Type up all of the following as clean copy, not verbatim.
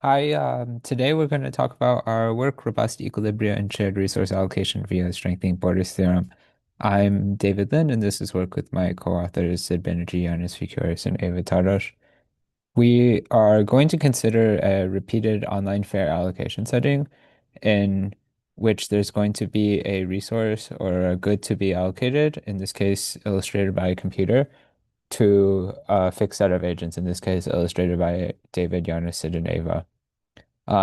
Hi, today we're going to talk about our work, robust equilibria and shared resource allocation via strengthening borders theorem. I'm David Lin, and this is work with my co-authors Sid Banerjee, Giannis, Fikioris, and Ava Tardos. We are going to consider a repeated online fair allocation setting in which there's going to be a resource or a good to be allocated, in this case illustrated by a computer, to a fixed set of agents, in this case illustrated by David, Giannis, Sid, and Ava.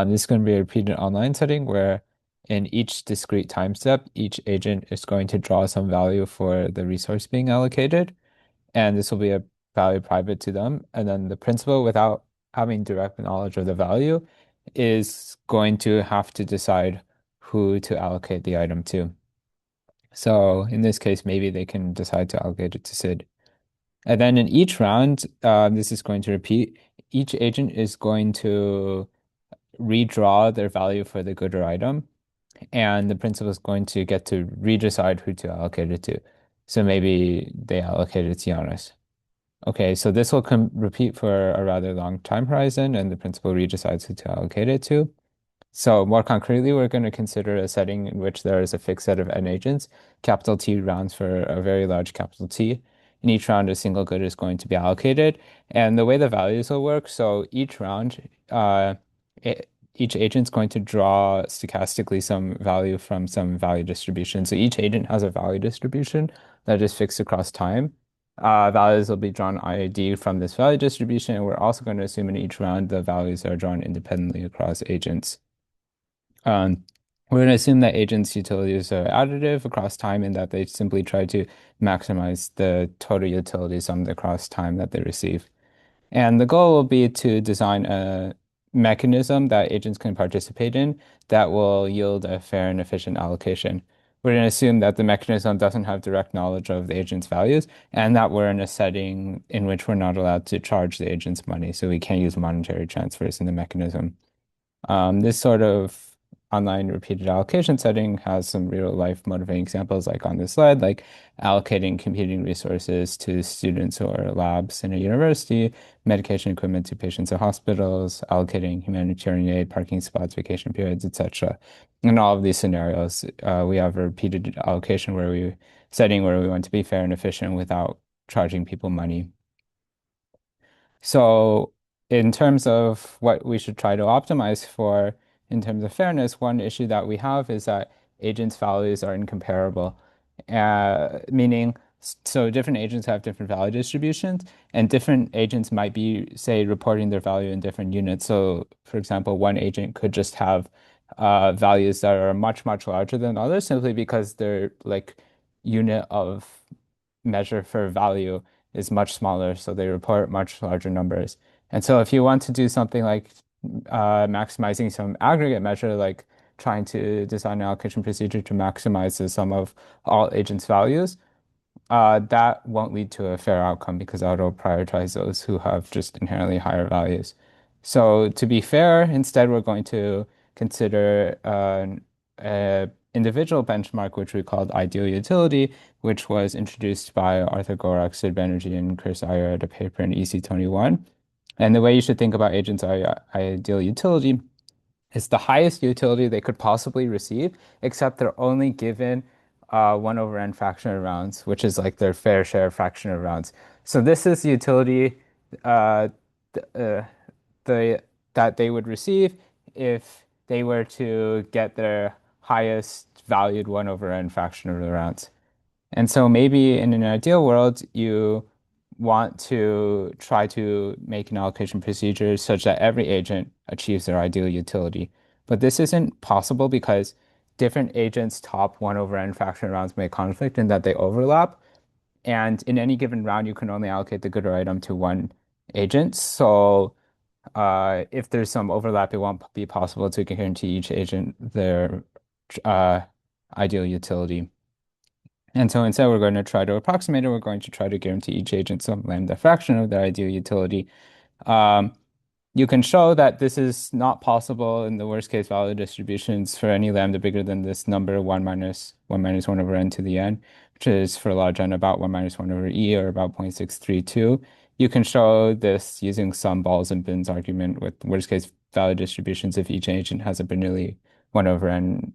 This is going to be a repeated online setting where in each discrete time step, each agent is going to draw some value for the resource being allocated, and this will be a value private to them. And then the principal, without having direct knowledge of the value, is going to have to decide who to allocate the item to. So in this case, maybe they can decide to allocate it to Sid. And then in each round, this is going to repeat. Each agent is going to redraw their value for the good or item, and the principal is going to get to redecide who to allocate it to. So maybe they allocate it to Giannis. Okay, so this will repeat for a rather long time horizon, and the principal redecides who to allocate it to. So more concretely, we're going to consider a setting in which there is a fixed set of n agents, capital T rounds for a very large capital T. In each round, a single good is going to be allocated. And the way the values will work, so each round, it, each agent is going to draw stochastically some value from some value distribution. So each agent has a value distribution that is fixed across time. Values will be drawn i.i.d. from this value distribution, and we're also going to assume in each round the values are drawn independently across agents. Um, we're going to assume that agents' utilities are additive across time and that they simply try to maximize the total utility summed across time that they receive. And the goal will be to design a mechanism that agents can participate in that will yield a fair and efficient allocation. We're going to assume that the mechanism doesn't have direct knowledge of the agent's values and that we're in a setting in which we're not allowed to charge the agent's money, so we can't use monetary transfers in the mechanism. This sort of online repeated allocation setting has some real life motivating examples like on this slide, like allocating computing resources to students or labs in a university, medication equipment to patients at hospitals, allocating humanitarian aid, parking spots, vacation periods, etc. In all of these scenarios, we have a repeated allocation setting where we want to be fair and efficient without charging people money. So in terms of what we should try to optimize for in terms of fairness, one issue that we have is that agents' values are incomparable. Meaning, so different agents have different value distributions, and different agents might be, say, reporting their value in different units. So, for example, one agent could just have values that are much, much larger than others simply because their like unit of measure for value is much smaller, so they report much larger numbers. And so if you want to do something like maximizing some aggregate measure, like trying to design an allocation procedure to maximize the sum of all agents' values, that won't lead to a fair outcome because it'll prioritize those who have just inherently higher values. So to be fair, instead we're going to consider a individual benchmark, which we called ideal utility, which was introduced by Arthur Gorak, Sid Banerjee, and Chris Iyer at a paper in EC21. And the way you should think about agents' ideal utility is the highest utility they could possibly receive, except they're only given 1 over n fraction of rounds, which is like their fair share fraction of rounds. So this is the utility uh, th the that they would receive if they were to get their highest valued 1 over n fraction of the rounds. And so maybe in an ideal world, you want to try to make an allocation procedure such that every agent achieves their ideal utility. But this isn't possible because different agents' top 1 over n fraction rounds may conflict in that they overlap. And in any given round, you can only allocate the good or item to one agent. So if there's some overlap, it won't be possible to guarantee each agent their uh, ideal utility. And so instead, we're going to try to approximate it. We're going to try to guarantee each agent some lambda fraction of their ideal utility. Um, you can show that this is not possible in the worst case value distributions for any lambda bigger than this number 1 over n to the n, which is for large n about 1 minus 1 over e or about 0.632. You can show this using some balls and bins argument with worst case value distributions if each agent has a Bernoulli 1 over n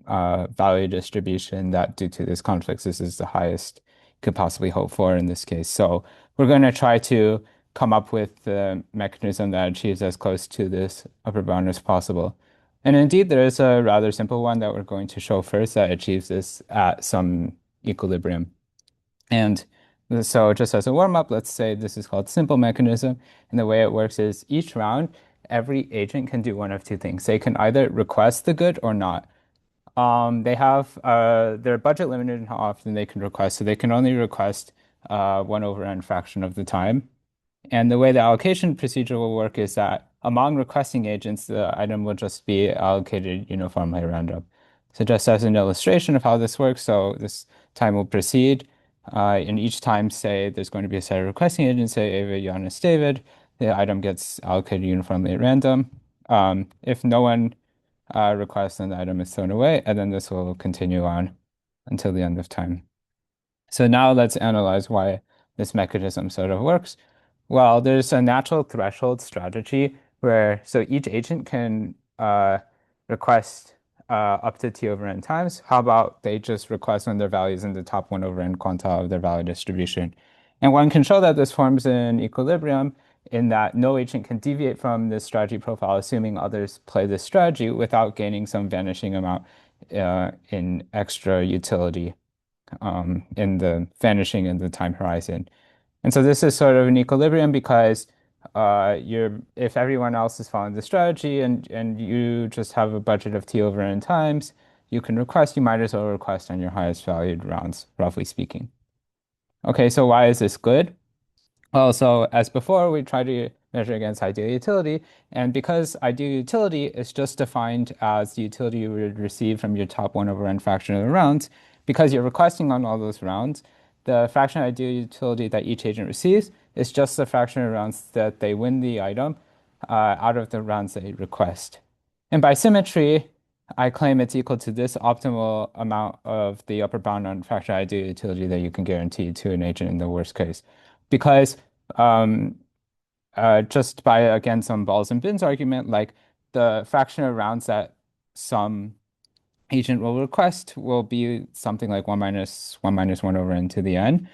value distribution that due to this conflict, this is the highest you could possibly hope for in this case. So we're going to try to come up with the mechanism that achieves as close to this upper bound as possible. And indeed, there is a rather simple one that we're going to show first that achieves this at some equilibrium. And so just as a warm-up, let's say this is called simple mechanism. And the way it works is each round, every agent can do one of two things. They can either request the good or not. They have their budget limited in how often they can request. So they can only request 1 over n fraction of the time. And the way the allocation procedure will work is that among requesting agents, the item will just be allocated uniformly at random. So just as an illustration of how this works, so this time will proceed. In each time, say there's going to be a set of requesting agents, say Ava, Giannis, David. The item gets allocated uniformly at random. If no one requests, then the item is thrown away, and then this will continue on until the end of time. So now let's analyze why this mechanism sort of works. Well, there's a natural threshold strategy where so each agent can request up to t over n times. How about they just request when their value is in the top 1 over n quantile of their value distribution? And one can show that this forms an equilibrium in that no agent can deviate from this strategy profile, assuming others play this strategy without gaining some vanishing amount in extra utility in the vanishing in the time horizon. And so this is sort of an equilibrium because if everyone else is following the strategy and you just have a budget of t over n times, you can request, you might as well request on your highest valued rounds, roughly speaking. Okay, so why is this good? Well, so as before, we try to measure against ideal utility. And because ideal utility is just defined as the utility you would receive from your top 1 over n fraction of the rounds, because you're requesting on all those rounds, the fraction of ideal utility that each agent receives is just the fraction of rounds that they win the item out of the rounds they request. And by symmetry, I claim it's equal to this optimal amount of the upper bound on fraction of ideal utility that you can guarantee to an agent in the worst case. Because um, just by, again, some balls and bins argument, like the fraction of rounds that some agent will request will be something like 1 minus 1 minus 1 over n to the n.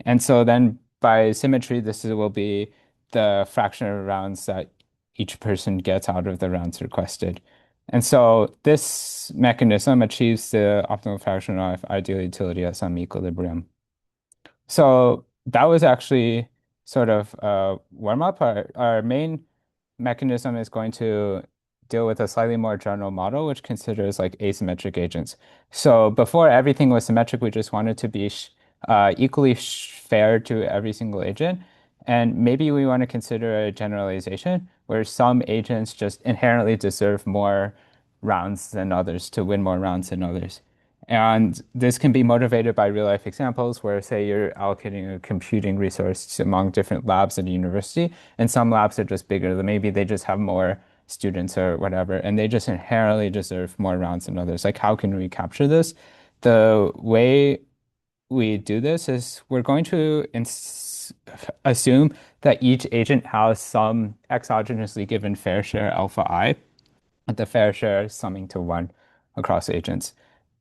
And so then by symmetry, will be the fraction of rounds that each person gets out of the rounds requested. And so this mechanism achieves the optimal fraction of ideal utility at some equilibrium. So that was actually sort of a warm up. Our main mechanism is going to deal with a slightly more general model, which considers like asymmetric agents. So before everything was symmetric, we just wanted to be equally fair to every single agent. And maybe we want to consider a generalization where some agents just inherently deserve more rounds than others to win more rounds than others. And this can be motivated by real life examples where, say, you're allocating a computing resource among different labs at a university, and some labs are just bigger. Maybe they just have more students or whatever, and they just inherently deserve more rounds than others. Like, how can we capture this? The way we do this is we're going to assume that each agent has some exogenously given fair share alpha I, and the fair share summing to 1 across agents.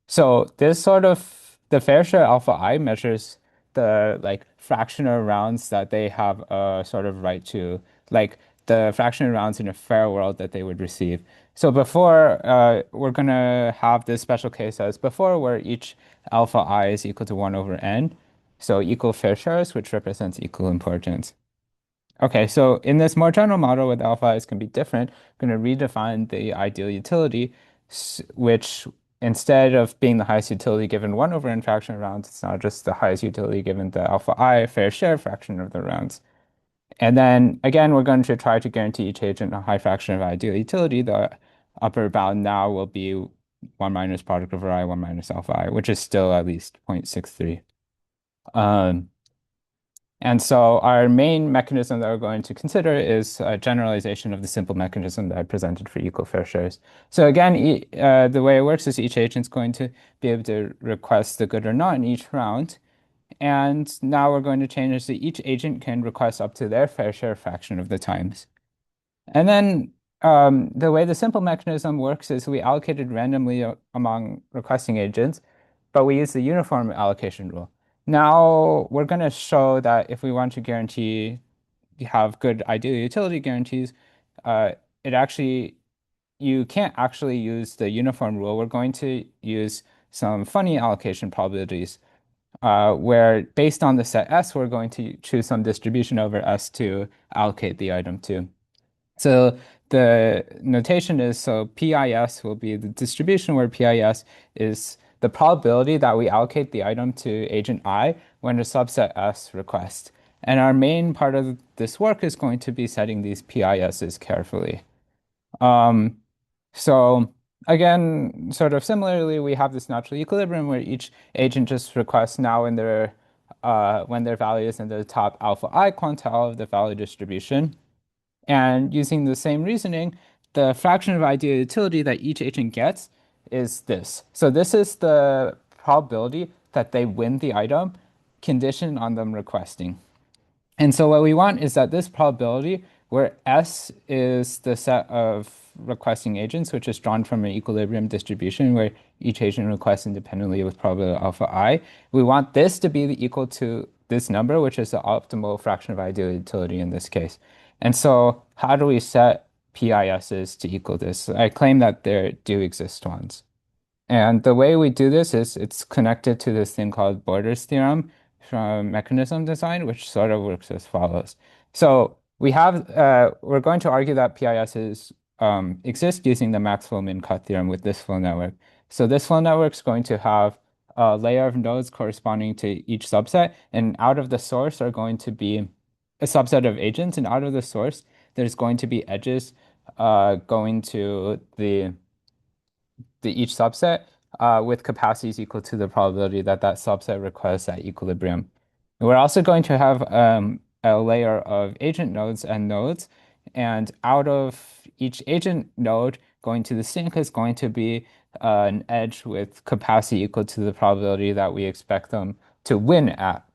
So this sort of the fair share alpha I measures the like fraction of rounds that they have a sort of right to, like the fraction of rounds in a fair world that they would receive. So before we're gonna have this special case as before, where each alpha I is equal to 1 over n. So equal fair shares, which represents equal importance. Okay, so in this more general model with alpha i's can be different, I'm going to redefine the ideal utility, which instead of being the highest utility given 1 over n fraction of rounds, it's now just the highest utility given the alpha I fair share fraction of the rounds. And then again, we're going to try to guarantee each agent a high fraction of ideal utility. The upper bound now will be 1 minus product over I, 1 minus alpha I, which is still at least 0.63. And so our main mechanism that we're going to consider is a generalization of the simple mechanism that I presented for equal fair shares. So again, the way it works is each agent's going to be able to request the good or not in each round. And now we're going to change it so each agent can request up to their fair share fraction of the times. And then The way the simple mechanism works is we allocated randomly among requesting agents, but we use the uniform allocation rule. Now we're going to show that if we want to guarantee have good ideal utility guarantees, uh, it actually you can't actually use the uniform rule. We're going to use some funny allocation probabilities, where based on the set S, we're going to choose some distribution over S to allocate the item to. So the notation is so PIS will be the distribution where PIS is the probability that we allocate the item to agent I when a subset S requests. And our main part of this work is going to be setting these PISs carefully. Um, so again, sort of similarly, we have this natural equilibrium where each agent just requests now when their value is in the top alpha I quantile of the value distribution. And using the same reasoning, the fraction of ideal utility that each agent gets is this. So this is the probability that they win the item conditioned on them requesting. And so what we want is that this probability, where S is the set of requesting agents, which is drawn from an equilibrium distribution where each agent requests independently with probability alpha I, we want this to be equal to this number, which is the optimal fraction of ideal utility in this case. And so how do we set PISs to equal this? I claim that there do exist ones. And the way we do this is it's connected to this thing called Borders theorem from mechanism design, which sort of works as follows. So we're going to argue that PISs exist using the max flow min cut theorem with this flow network. So this flow network is going to have a layer of nodes corresponding to each subset, and out of the source are going to be a subset of agents, and out of the source there's going to be edges going to the each subset with capacities equal to the probability that that subset requests that equilibrium. And we're also going to have a layer of agent nodes and nodes, and out of each agent node going to the sink is going to be an edge with capacity equal to the probability that we expect them to win at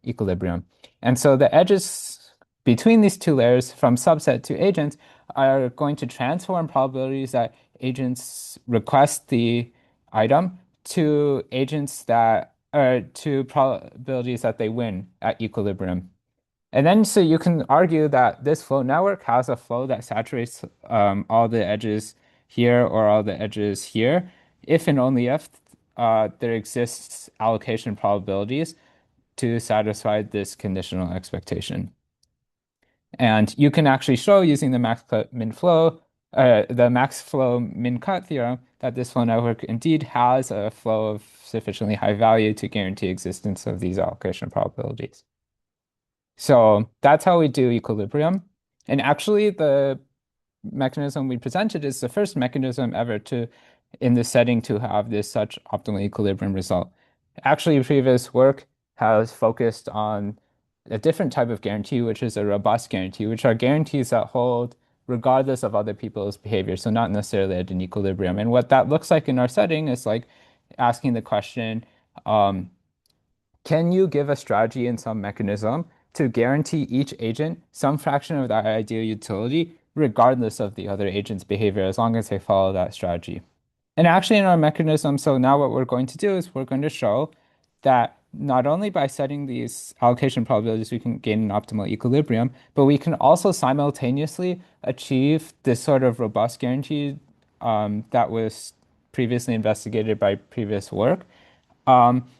equilibrium. And so the edges between these two layers from subset to agents are going to transform probabilities that agents request the item to agents that are to probabilities that they win at equilibrium. And then so you can argue that this flow network has a flow that saturates all the edges here or all the edges here, if and only if there exists allocation probabilities to satisfy this conditional expectation. And you can actually show using the the max flow min cut theorem that this flow network indeed has a flow of sufficiently high value to guarantee existence of these allocation probabilities. So that's how we do equilibrium. And actually, the mechanism we presented is the first mechanism ever in this setting to have this such optimal equilibrium result. Actually, previous work has focused on a different type of guarantee, which is a robust guarantee, which are guarantees that hold regardless of other people's behavior, so not necessarily at an equilibrium. And what that looks like in our setting is like asking the question, um, can you give a strategy in some mechanism to guarantee each agent some fraction of that ideal utility, regardless of the other agent's behavior, as long as they follow that strategy? And actually, in our mechanism, so now what we're going to do is we're going to show that not only by setting these allocation probabilities, we can gain an optimal equilibrium, but we can also simultaneously achieve this sort of robust guarantee that was previously investigated by previous work,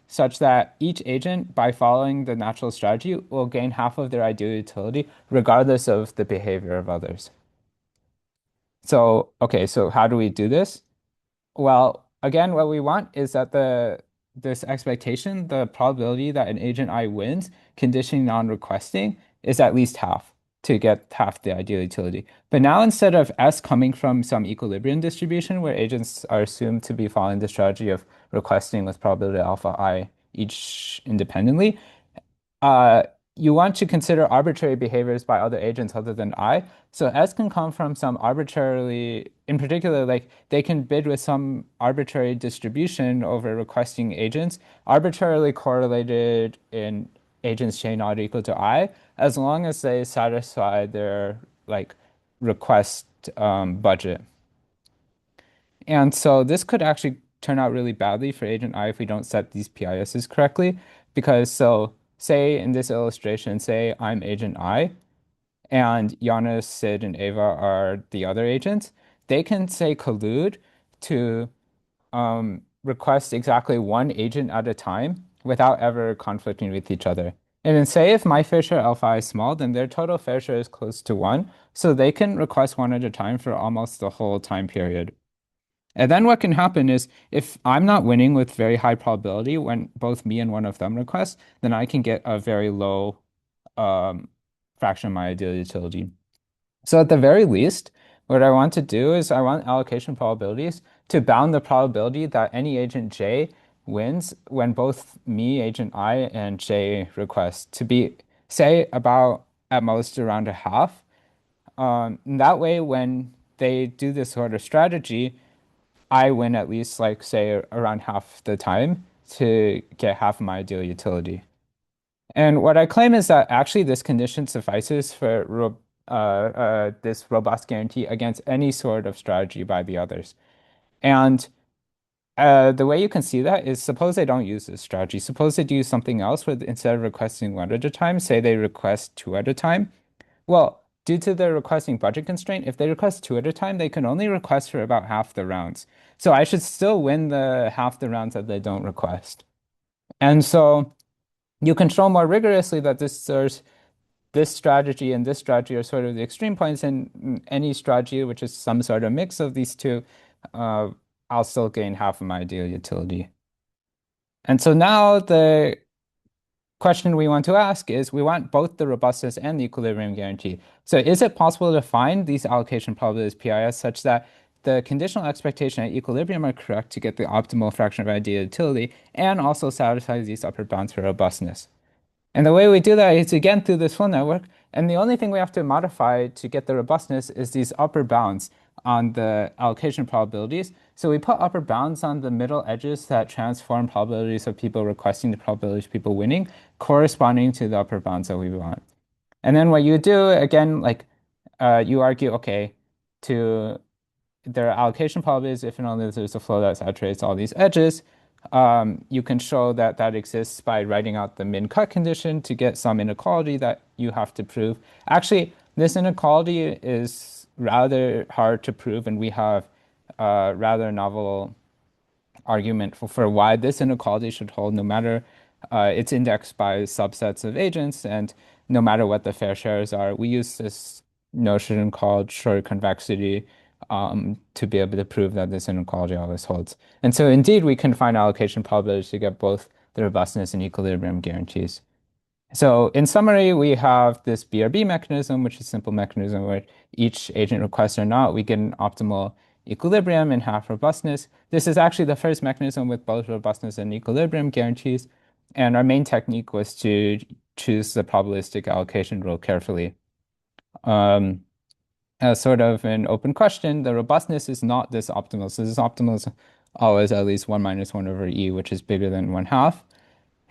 such that each agent, by following the natural strategy, will gain half of their ideal utility, regardless of the behavior of others. So, okay, so how do we do this? Well, again, what we want is that this expectation, the probability that an agent I wins, conditioning on requesting, is at least half to get half the ideal utility. But now instead of S coming from some equilibrium distribution where agents are assumed to be following the strategy of requesting with probability alpha I each independently, uh, you want to consider arbitrary behaviors by other agents other than I. So S can come from some arbitrarily, in particular, like they can bid with some arbitrary distribution over requesting agents, arbitrarily correlated in agents chain not equal to I, as long as they satisfy their like request budget. And so this could actually turn out really badly for agent I if we don't set these PISs correctly. Because so say in this illustration, say I'm agent I and Giannis, Sid, and Ava are the other agents. They can say collude to request exactly one agent at a time without ever conflicting with each other. And then say if my fair share alpha is small, then their total fair share is close to one. So they can request one at a time for almost the whole time period. And then what can happen is if I'm not winning with very high probability when both me and one of them request, then I can get a very low um, fraction of my ideal utility. So at the very least, what I want to do is I want allocation probabilities to bound the probability that any agent J wins when both me, agent I, and J request to be, say, about at most around a half. That way, when they do this sort of strategy, I win at least like say around half the time to get half of my ideal utility. And what I claim is that actually this condition suffices for this robust guarantee against any sort of strategy by the others. And the way you can see that is suppose they don't use this strategy. Suppose they do something else where instead of requesting one at a time, say they request two at a time. Well, due to the requesting budget constraint, if they request two at a time, they can only request for about half the rounds. So I should still win the half the rounds that they don't request. And so you can show more rigorously that this strategy and this strategy are sort of the extreme points, and any strategy which is some sort of mix of these two, uh, I'll still gain half of my ideal utility. And so now the question we want to ask is we want both the robustness and the equilibrium guarantee. So is it possible to find these allocation probabilities PIS such that the conditional expectation at equilibrium are correct to get the optimal fraction of ideal utility and also satisfy these upper bounds for robustness? And the way we do that is again through this full network. And the only thing we have to modify to get the robustness is these upper bounds on the allocation probabilities. So we put upper bounds on the middle edges that transform probabilities of people requesting the probabilities of people winning, corresponding to the upper bounds that we want. And then what you do, again, like you argue, okay, to their allocation probabilities if and only if there's a flow that saturates all these edges. You can show that that exists by writing out the min-cut condition to get some inequality that you have to prove. Actually, this inequality is rather hard to prove, and we have a rather novel argument for why this inequality should hold no matter it's indexed by subsets of agents and no matter what the fair shares are. We use this notion called short convexity to be able to prove that this inequality always holds. And so indeed, we can find allocation probabilities to get both the robustness and equilibrium guarantees. So in summary, we have this BRB mechanism, which is a simple mechanism where each agent requests or not, we get an optimal equilibrium and half robustness. This is actually the first mechanism with both robustness and equilibrium guarantees. And our main technique was to choose the probabilistic allocation rule carefully. Um, as sort of an open question, the robustness is not this optimal. So this optimal is always at least 1 minus 1 over E, which is bigger than 1/2.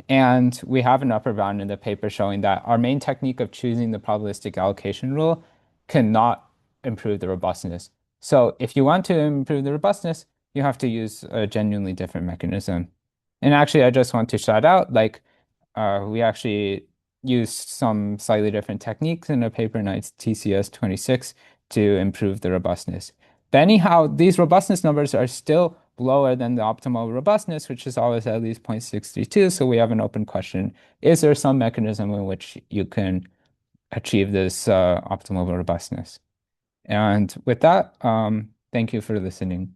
And we have an upper bound in the paper showing that our main technique of choosing the probabilistic allocation rule cannot improve the robustness. So if you want to improve the robustness, you have to use a genuinely different mechanism. And actually, I just want to shout out, like, we actually used some slightly different techniques in a paper in TCS 26 to improve the robustness. But anyhow, these robustness numbers are still lower than the optimal robustness, which is always at least 0.632. So we have an open question. Is there some mechanism in which you can achieve this optimal robustness? And with that, thank you for listening.